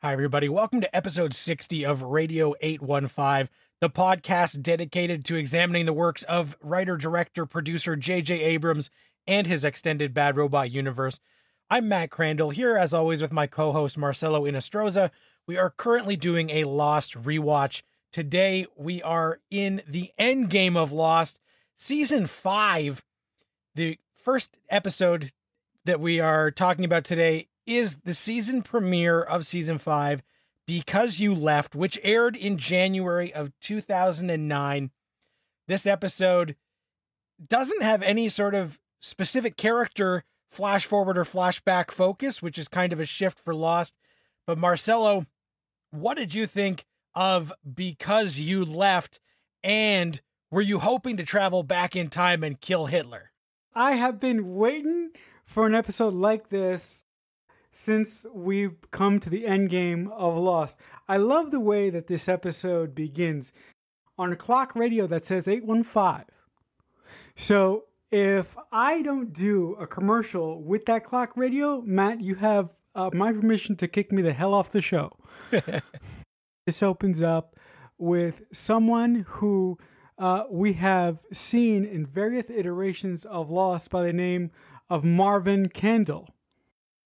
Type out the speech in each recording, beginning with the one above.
Hi, everybody. Welcome to episode 60 of Radio 815, the podcast dedicated to examining the works of writer, director, producer J.J. Abrams and his extended Bad Robot universe. I'm Matt Crandall, here as always with my co-host Marcelo Inostroza. We are currently doing a Lost rewatch. Today, we are in the end game of Lost, Season 5. The first episode that we are talking about today is the season premiere of Season 5, Because You Left, which aired in January of 2009. This episode doesn't have any sort of specific character flash forward or flashback focus, which is kind of a shift for Lost. But Marcelo, what did you think of Because You Left, and were you hoping to travel back in time and kill Hitler? I have been waiting for an episode like this since we've come to the end game of Lost. I love the way that this episode begins on a clock radio that says 815. So if I don't do a commercial with that clock radio, Matt, you have my permission to kick me the hell off the show. This opens up with someone who we have seen in various iterations of Lost by the name of Marvin Candle,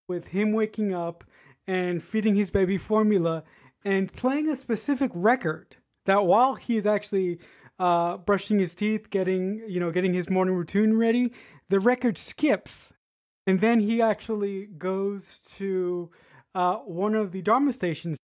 with him waking up and feeding his baby formula and playing a specific record that while he is actually brushing his teeth, getting his morning routine ready, the record skips. And then he actually goes to one of the Dharma stations,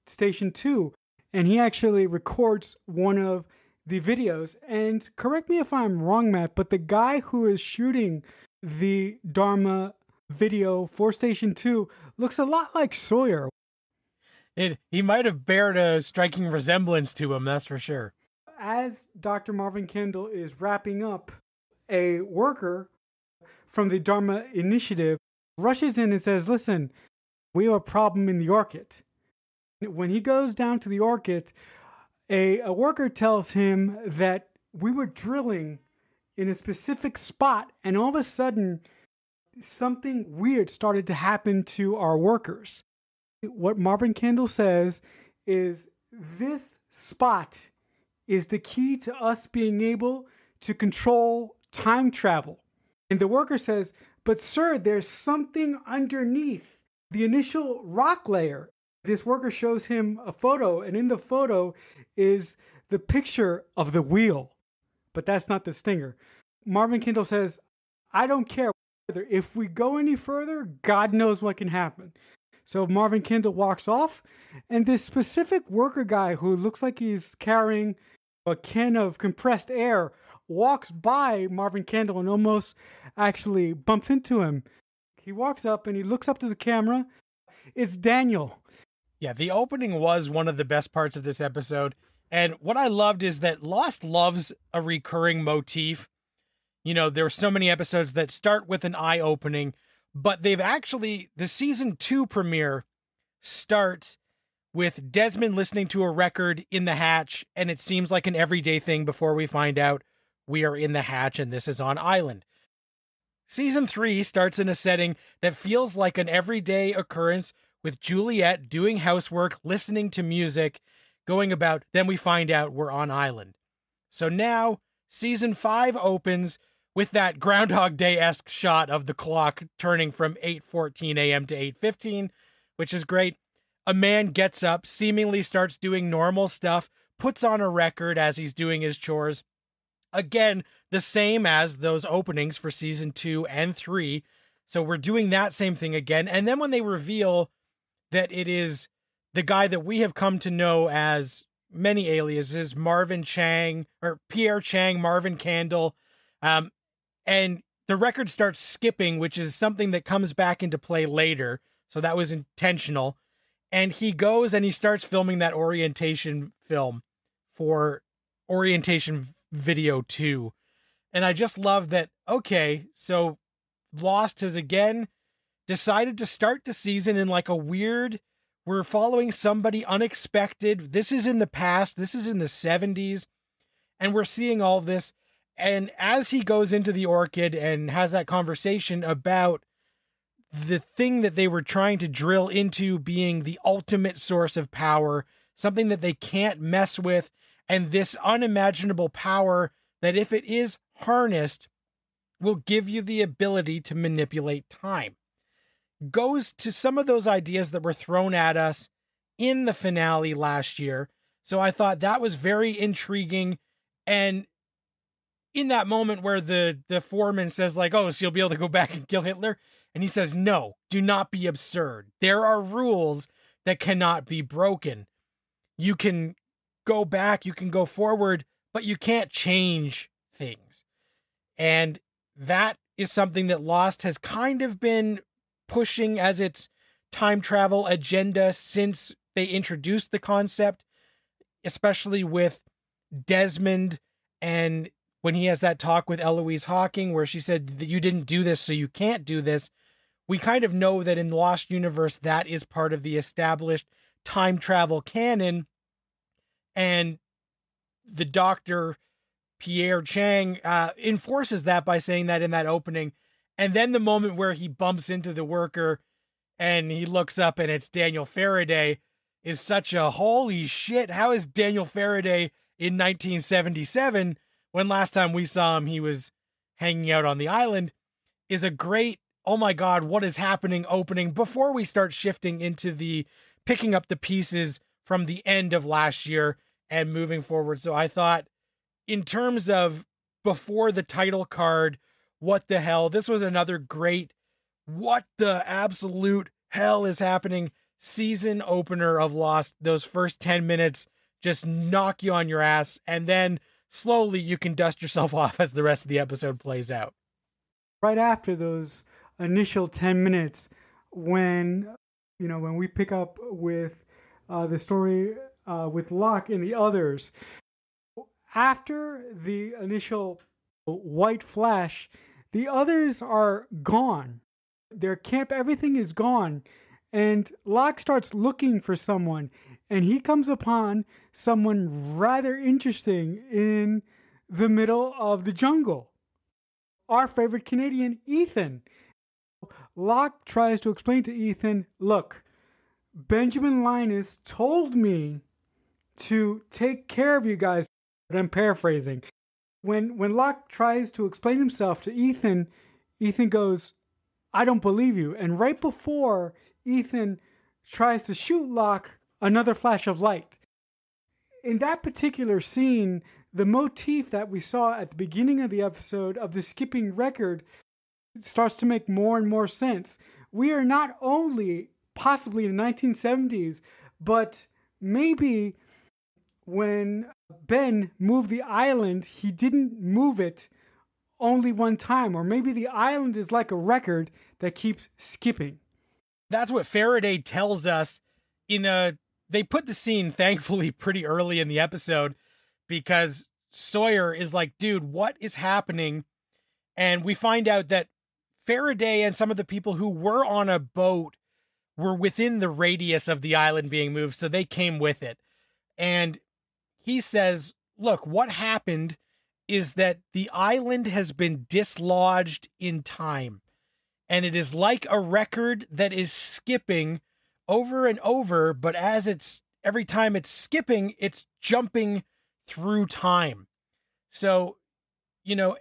Station 2, and he actually records one of the videos. And correct me if I'm wrong, Matt, but the guy who is shooting the Dharma video for Station 2 looks a lot like Sawyer. He might have bared a striking resemblance to him, that's for sure. As Dr. Marvin Kendall is wrapping up, a worker from the Dharma Initiative rushes in and says, "Listen, we have a problem in the Orchid." When he goes down to the Orchid, a worker tells him that we were drilling in a specific spot, and all of a sudden, something weird started to happen to our workers. What Marvin Candle says is this spot is the key to us being able to control time travel. And the worker says, "But sir, there's something underneath the initial rock layer." This worker shows him a photo, and in the photo is the picture of the wheel. But that's not the stinger. Marvin Candle says, "I don't care. If we go any further, God knows what can happen." So Marvin Candle walks off, and this specific worker guy who looks like he's carrying a can of compressed air walks by Marvin Candle and almost actually bumps into him. He walks up and he looks up to the camera. It's Daniel. Yeah, the opening was one of the best parts of this episode. And what I loved is that Lost loves a recurring motif. You know, there are so many episodes that start with an eye-opening, but the season 2 premiere starts with Desmond listening to a record in the hatch, and it seems like an everyday thing before we find out we are in the hatch and this is on island. Season 3 starts in a setting that feels like an everyday occurrence, with Juliet doing housework, listening to music, going about, then we find out we're on island. So now, Season 5 opens with that Groundhog Day-esque shot of the clock turning from 8:14 a.m. to 8:15, which is great. A man gets up, seemingly starts doing normal stuff, puts on a record as he's doing his chores. Again, the same as those openings for Season 2 and 3. So we're doing that same thing again. And then when they reveal that it is the guy that we have come to know as many aliases, Marvin Chang, or Pierre Chang, Marvin Candle, and the record starts skipping, which is something that comes back into play later. So that was intentional. And he goes and he starts filming that orientation film for Orientation Video 2. And I just love that, okay, so Lost has again decided to start the season in like a weird, we're following somebody unexpected. This is in the past. This is in the 70s. And we're seeing all this. And as he goes into the Orchid and has that conversation about the thing that they were trying to drill into being the ultimate source of power, something that they can't mess with, and this unimaginable power that, if it is harnessed, will give you the ability to manipulate time. Goes to some of those ideas that were thrown at us in the finale last year. So I thought that was very intriguing. And in that moment where the foreman says like, oh, so you'll be able to go back and kill Hitler. And he says, no, do not be absurd. There are rules that cannot be broken. You can go back, you can go forward, but you can't change things. And that is something that Lost has kind of been pushing as its time travel agenda since they introduced the concept, especially with Desmond, and when he has that talk with Eloise Hawking where she said that you didn't do this, so you can't do this. We kind of know that in the Lost universe, that is part of the established time travel canon. And the Dr. Pierre Chang enforces that by saying that in that opening. And then the moment where he bumps into the worker and he looks up and it's Daniel Faraday is such a holy shit. How is Daniel Faraday in 1977, when last time we saw him, he was hanging out on the island, is a great, oh my God, what is happening opening before we start shifting into the picking up the pieces from the end of last year and moving forward. So I thought, in terms of before the title card, what the hell, this was another great, what the absolute hell is happening season opener of Lost. Those first 10 minutes just knock you on your ass, and then slowly you can dust yourself off as the rest of the episode plays out. Right after those initial 10 minutes, when we pick up with the story with Loch and the others, after the initial white flash, the others are gone. Their camp, everything is gone. And Loch starts looking for someone, and he comes upon someone rather interesting in the middle of the jungle. Our favorite Canadian, Ethan. Loch tries to explain to Ethan, look, Benjamin Linus told me to take care of you guys. But I'm paraphrasing. When Loch tries to explain himself to Ethan, Ethan goes, I don't believe you. And right before Ethan tries to shoot Loch, another flash of light. In that particular scene, the motif that we saw at the beginning of the episode of the skipping record starts to make more and more sense. We are not only possibly in the 1970s, but maybe when Ben moved the island, he didn't move it only one time. Or maybe the island is like a record that keeps skipping. That's what Faraday tells us they put the scene, thankfully, pretty early in the episode, because Sawyer is like, dude, what is happening? And we find out that Faraday and some of the people who were on a boat were within the radius of the island being moved, so they came with it. And he says, look, what happened is that the island has been dislodged in time. And it is like a record that is skipping over and over, but every time it's skipping, it's jumping through time. So,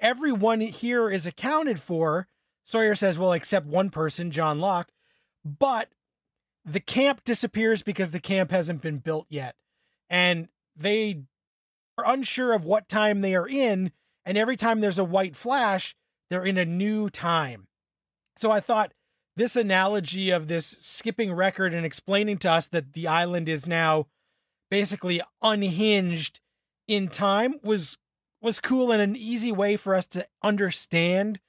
everyone here is accounted for. Sawyer says, well, except one person, John Locke, but the camp disappears because the camp hasn't been built yet. And they are unsure of what time they are in, and every time there's a white flash, they're in a new time. So I thought this analogy of this skipping record and explaining to us that the island is now basically unhinged in time was cool, and an easy way for us to understand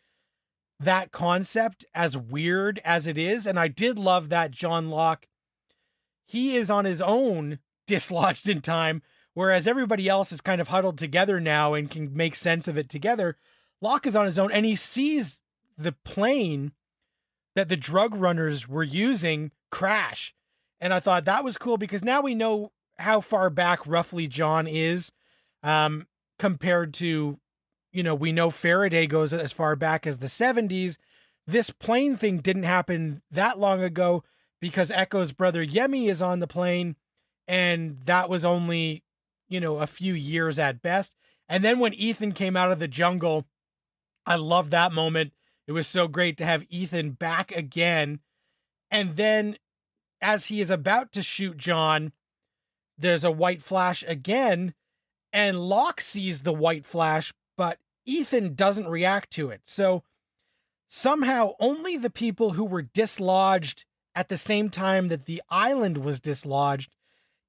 that concept, as weird as it is. And I did love that John Locke, he is on his own dislodged in time, whereas everybody else is kind of huddled together now and can make sense of it together. Locke is on his own, and he sees the plane that the drug runners were using crash. And I thought that was cool, because now we know how far back roughly John is, compared to, we know Faraday goes as far back as the 70s. this plane thing didn't happen that long ago because Echo's brother Yemi is on the plane, and that was only, you know, a few years at best. And then when Ethan came out of the jungle, I love that moment. It was so great to have Ethan back again. And then as he is about to shoot John, there's a white flash again, and Loch sees the white flash, but Ethan doesn't react to it. So somehow only the people who were dislodged at the same time that the island was dislodged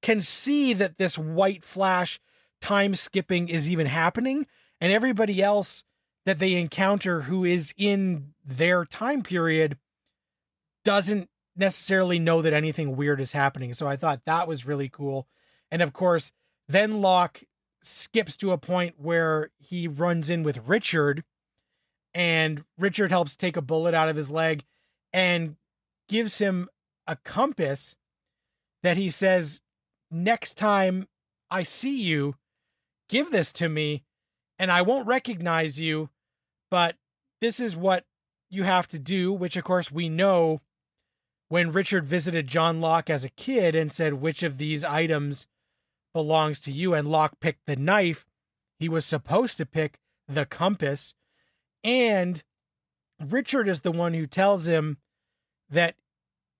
can see that this white flash time skipping is even happening, and everybody else that they encounter who is in their time period doesn't necessarily know that anything weird is happening. So I thought that was really cool. And of course, then Loch skips to a point where he runs in with Richard, and Richard helps take a bullet out of his leg and gives him a compass that he says, next time I see you, give this to me, and I won't recognize you, but this is what you have to do, which of course we know when Richard visited John Locke as a kid and said, which of these items belongs to you? And Locke picked the knife. He was supposed to pick the compass. And Richard is the one who tells him that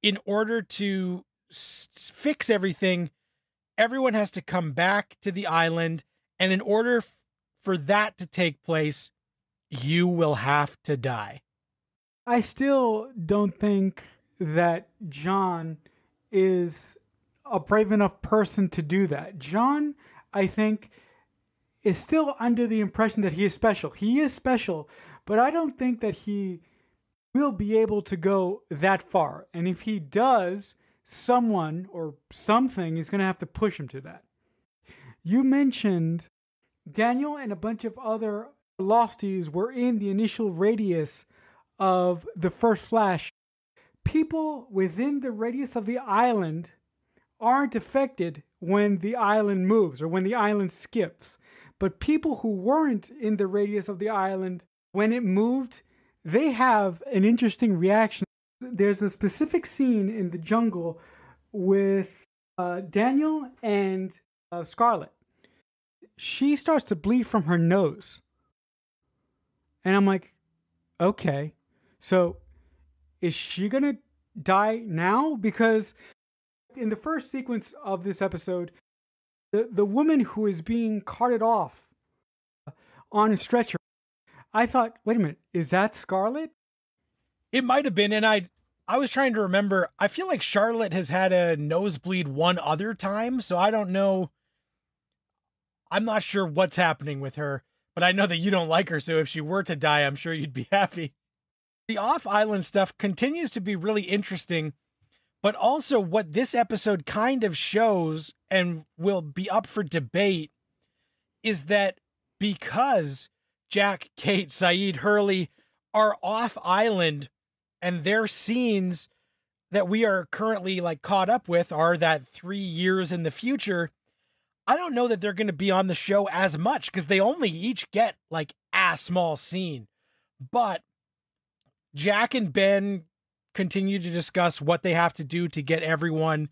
in order to fix everything, everyone has to come back to the island. And in order for that to take place, you will have to die. I still don't think that John is a brave enough person to do that. John, I think, is still under the impression that he is special. He is special, but I don't think that he will be able to go that far. And if he does, someone or something is going to have to push him to that. You mentioned Daniel and a bunch of other Losties were in the initial radius of the first flash. People within the radius of the island aren't affected when the island moves or when the island skips. But people who weren't in the radius of the island, when it moved, they have an interesting reaction. There's a specific scene in the jungle with Daniel and Scarlet. She starts to bleed from her nose. And I'm like, okay, so is she going to die now? Because in the first sequence of this episode, the woman who is being carted off on a stretcher, I thought, wait a minute, is that Scarlet? It might have been, and I was trying to remember. I feel like Charlotte has had a nosebleed one other time, so I don't know. I'm not sure what's happening with her, but I know that you don't like her, so if she were to die, I'm sure you'd be happy. The off-island stuff continues to be really interesting, but also what this episode kind of shows and will be up for debate is that because Jack, Kate, Saeed, Hurley are off-island and their scenes that we are currently like caught up with are that 3 years in the future, I don't know that they're going to be on the show as much because they only each get like a small scene. But Jack and Ben continue to discuss what they have to do to get everyone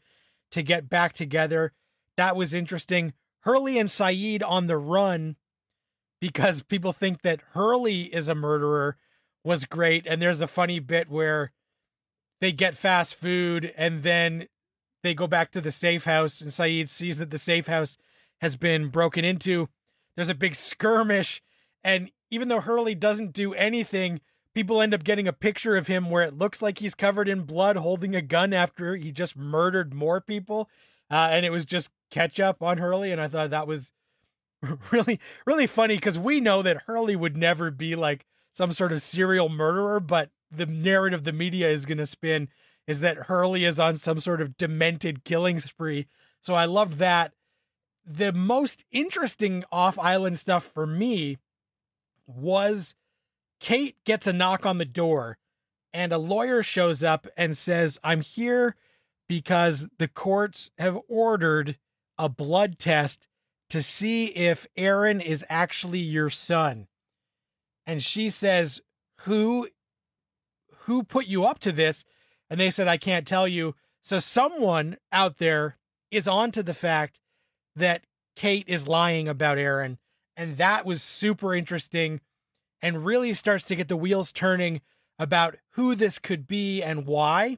to get back together. That was interesting. Hurley and Saeed on the run because people think that Hurley is a murderer was great. And there's a funny bit where they get fast food and then they go back to the safe house and Saeed sees that the safe house has been broken into. There's a big skirmish. And even though Hurley doesn't do anything, people end up getting a picture of him where it looks like he's covered in blood holding a gun after he just murdered more people. And it was just ketchup on Hurley. And I thought that was really, really funny because we know that Hurley would never be like some sort of serial murderer, but the narrative the media is going to spin is that Hurley is on some sort of demented killing spree. So I loved that. The most interesting off-island stuff for me was Kate gets a knock on the door and a lawyer shows up and says, I'm here because the courts have ordered a blood test to see if Aaron is actually your son. And she says, who who put you up to this? And they said, I can't tell you. So someone out there is onto the fact that Kate is lying about Aaron. And that was super interesting and really starts to get the wheels turning about who this could be and why.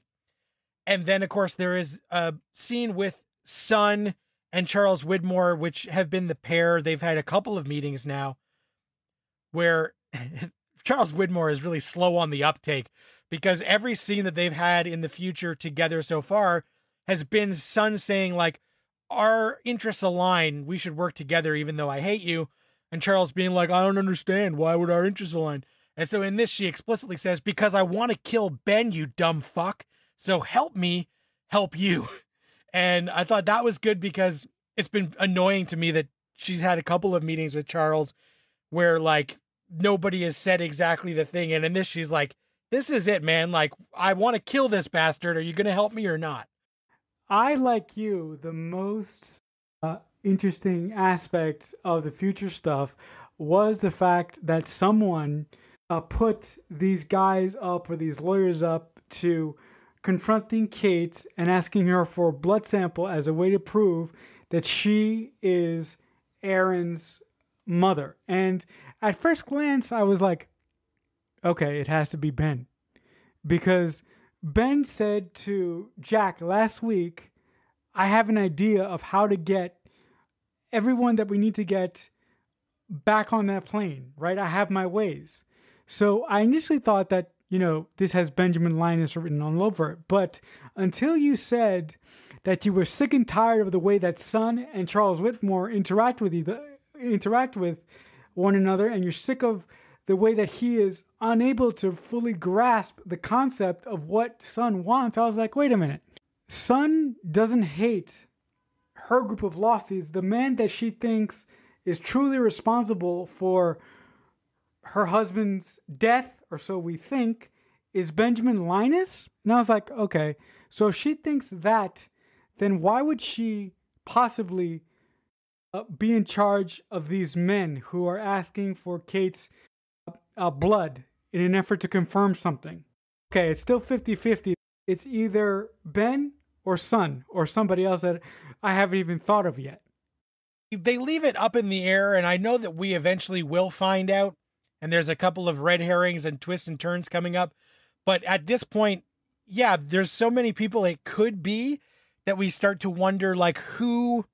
And then, of course, there is a scene with Sun and Charles Widmore, which have been the pair. They've had a couple of meetings now where Charles Widmore is really slow on the uptake, because every scene that they've had in the future together so far has been Sun saying, like, our interests align. We should work together, even though I hate you. And Charles being like, I don't understand. Why would our interests align? And so in this, she explicitly says, because I want to kill Ben, you dumb fuck. So help me help you. And I thought that was good, because it's been annoying to me that she's had a couple of meetings with Charles where, like, nobody has said exactly the thing. And in this, she's like, this is it, man. Like, I want to kill this bastard. Are you going to help me or not? I, like you, the most interesting aspect of the future stuff was the fact that someone put these guys up, or these lawyers up, to confronting Kate and asking her for a blood sample as a way to prove that she is Aaron's mother. And at first glance, I was like, okay, it has to be Ben. Because Ben said to Jack last week, I have an idea of how to get everyone that we need to get back on that plane, right? I have my ways. So I initially thought that, you know, this has Benjamin Linus written all over it. But until you said that you were sick and tired of the way that Sun and Charles Widmore interact with one another, and you're sick of the way that he is unable to fully grasp the concept of what Sun wants, I was like, wait a minute. Sun doesn't hate her group of losties. The man that she thinks is truly responsible for her husband's death, or so we think, is Benjamin Linus. And I was like, okay, so if she thinks that, then why would she possibly be in charge of these men who are asking for Kate's blood in an effort to confirm something? Okay, it's still 50-50. It's either Ben or Sun or somebody else that I haven't even thought of yet. They leave it up in the air, and I know that we eventually will find out. And there's a couple of red herrings and twists and turns coming up. But at this point, yeah, there's so many people it could be that we start to wonder, like, who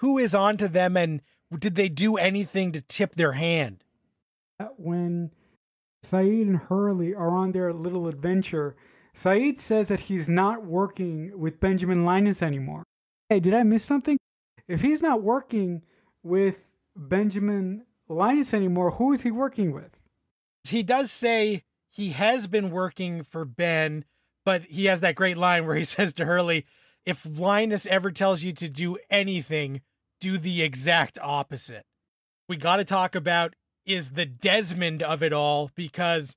is onto them, and did they do anything to tip their hand? When Saeed and Hurley are on their little adventure, Saeed says that he's not working with Benjamin Linus anymore. Hey, did I miss something? If he's not working with Benjamin Linus anymore, who is he working with? He does say he has been working for Ben, but he has that great line where he says to Hurley, if Linus ever tells you to do anything, do the exact opposite. We got to talk about is the Desmond of it all, because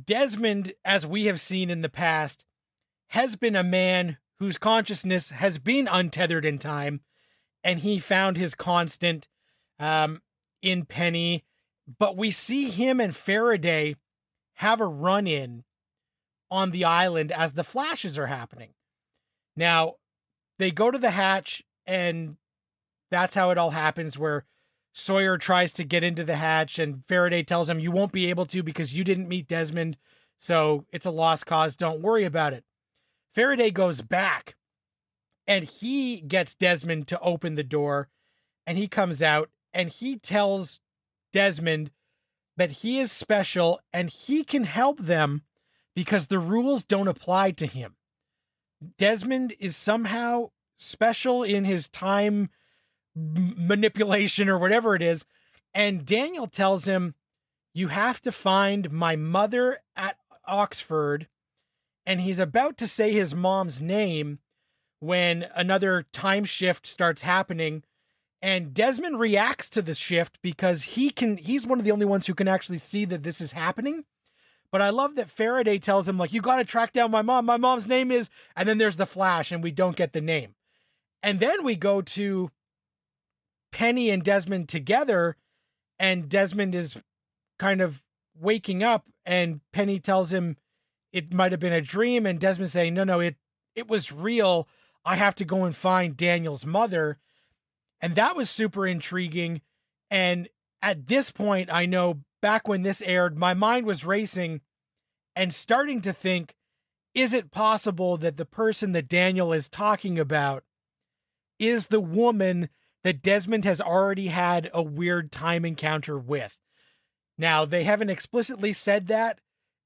Desmond, as we have seen in the past, has been a man whose consciousness has been untethered in time, and he found his constant in Penny. But we see him and Faraday have a run-in on the island as the flashes are happening. Now, they go to the hatch, and that's how it all happens, where Sawyer tries to get into the hatch, and Faraday tells him, you won't be able to because you didn't meet Desmond, so it's a lost cause. Don't worry about it. Faraday goes back, and he gets Desmond to open the door, and he comes out, and he tells Desmond that he is special and he can help them because the rules don't apply to him. Desmond is somehow special in his time manipulation or whatever it is. And Daniel tells him, you have to find my mother at Oxford. And he's about to say his mom's name when another time shift starts happening. And Desmond reacts to the shift because he's one of the only ones who can actually see that this is happening. But I love that Faraday tells him, like, you got to track down my mom. My mom's name is, and then there's the flash and we don't get the name. And then we go to Penny and Desmond together, and Desmond is kind of waking up, and Penny tells him, it might have been a dream, and Desmond saying, no, it was real. I have to go and find Daniel's mother. And that was super intriguing. And at this point, I know back when this aired, my mind was racing and starting to think, is it possible that the person that Daniel is talking about is the woman that Desmond has already had a weird time encounter with? Now, they haven't explicitly said that,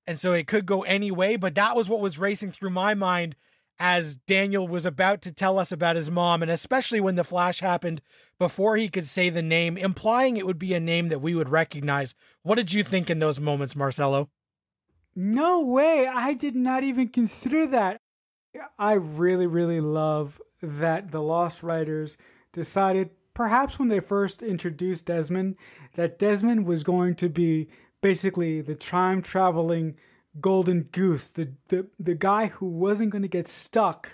and so it could go any way, but that was what was racing through my mind as Daniel was about to tell us about his mom, and especially when the flash happened before he could say the name, implying it would be a name that we would recognize. What did you think in those moments, Marcelo? No way. I did not even consider that. I really, really love that the Lost writers decided, perhaps when they first introduced Desmond, that Desmond was going to be basically the time-traveling golden goose, the guy who wasn't going to get stuck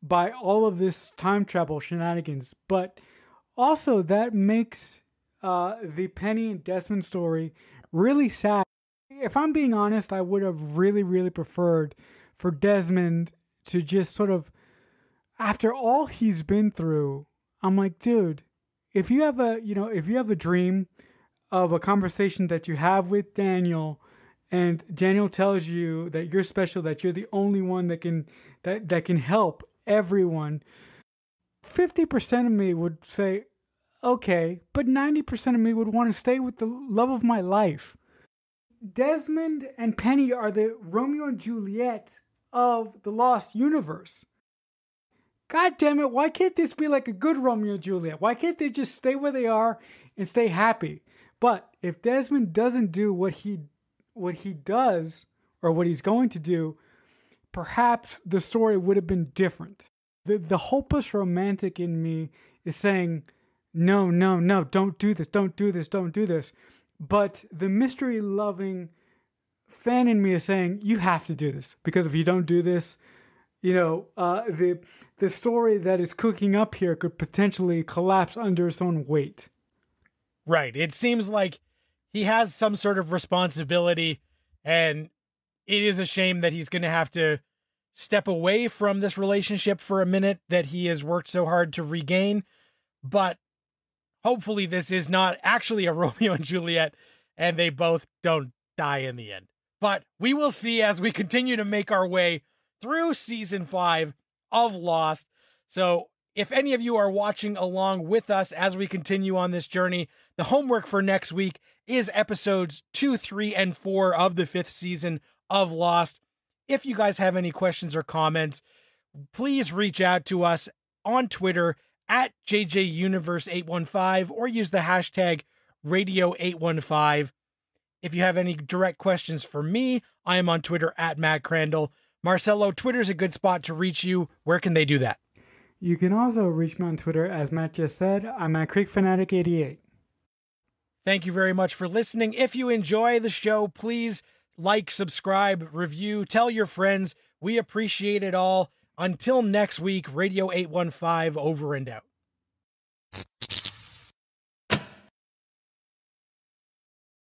by all of this time travel shenanigans. But also that makes the Penny and Desmond story really sad. If I'm being honest, I would have really, really preferred for Desmond to just sort of, after all he's been through, I'm like, dude, if you have a dream of a conversation that you have with Daniel, and Daniel tells you that you're special, that you're the only one that can help everyone, 50% of me would say, okay, but 90% of me would want to stay with the love of my life. Desmond and Penny are the Romeo and Juliet of the Lost universe. God damn it, why can't this be like a good Romeo and Juliet? Why can't they just stay where they are and stay happy? But if Desmond doesn't do what he does, or what he's going to do, perhaps the story would have been different. The hopeless romantic in me is saying, no, don't do this. But the mystery-loving fan in me is saying, you have to do this, because if you don't do this, the story that is cooking up here could potentially collapse under its own weight. Right. It seems like he has some sort of responsibility, and it is a shame that he's going to have to step away from this relationship for a minute that he has worked so hard to regain. But hopefully this is not actually a Romeo and Juliet, and they both don't die in the end. But we will see as we continue to make our way through season 5 of Lost. So if any of you are watching along with us as we continue on this journey, the homework for next week is episodes 2, 3, and 4 of the 5th season of Lost. If you guys have any questions or comments, please reach out to us on Twitter at JJUniverse815 or use the hashtag Radio815. If you have any direct questions for me, I am on Twitter at Matt Crandall. Marcelo, Twitter's a good spot to reach you. Where can they do that? You can also reach me on Twitter, as Matt just said. I'm at CreekFanatic88. Thank you very much for listening. If you enjoy the show, please like, subscribe, review, tell your friends. We appreciate it all. Until next week, Radio 815 over and out.